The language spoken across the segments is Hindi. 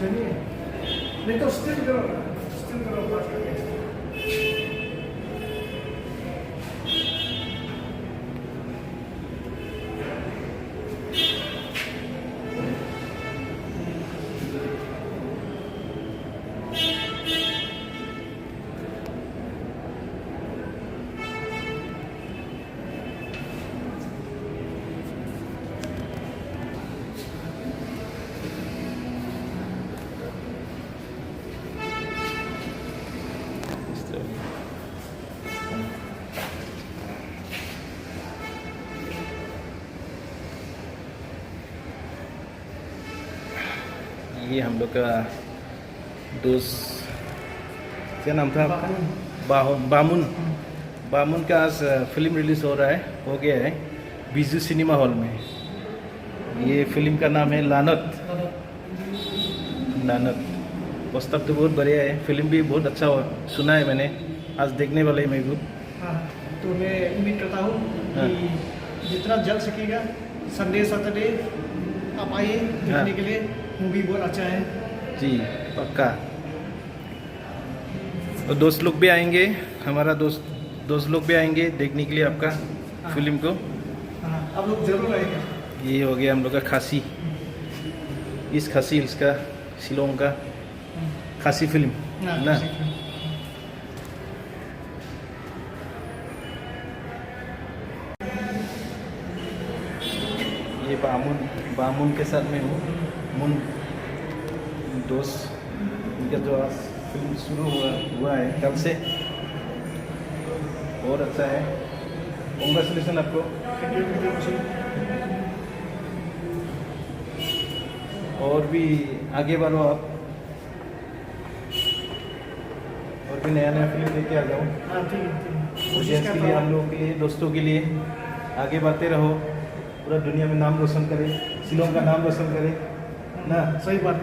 चलिए नहीं तो स्टिल करो बात करके। ये हम लोग का दोस्त, क्या नाम था आपका? बामुन। बामुन का आज फिल्म रिलीज हो रहा है, हो गया है बिजू सिनेमा हॉल में। ये फिल्म का नाम है लानत। पुस्तक तो बहुत बढ़िया है, फिल्म भी बहुत अच्छा सुना है मैंने, आज देखने वाले ही मैं भी। हाँ, तो मैं उम्मीद करता हूँ कि जितना जल्द सकेगा संडे सैटरडे आप आइए देखने के लिए। मूवी बहुत अच्छा है जी, पक्का। और दोस्त लोग भी आएंगे, हमारा दोस्त लोग भी आएंगे देखने के लिए आपका फिल्म को। हाँ, आप लोग जरूर आएंगे। ये हो गया हम लोग का खासी, इस खासी हिल्स का, शिलोंग का खासी फिल्म ना। ये बामुन के साथ में हूँ, मुन दोस्त, उनका जो आज फिल्म शुरू हुआ है कल से, बहुत अच्छा है। कॉन्ग्रेचुलेसन आपको। और भी आगे बढ़ो आप, और भी नया फिल्म लेके आ जाओ। हाँ, ठीक है। ऑडियंस के लिए, हम लोगों के लिए, दोस्तों के लिए आगे बढ़ते रहो, पूरा दुनिया में नाम रोशन करे, शिलोंग का नाम रोशन करे ना। सही बात।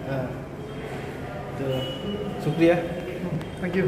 हाँ, तो शुक्रिया। Thank you.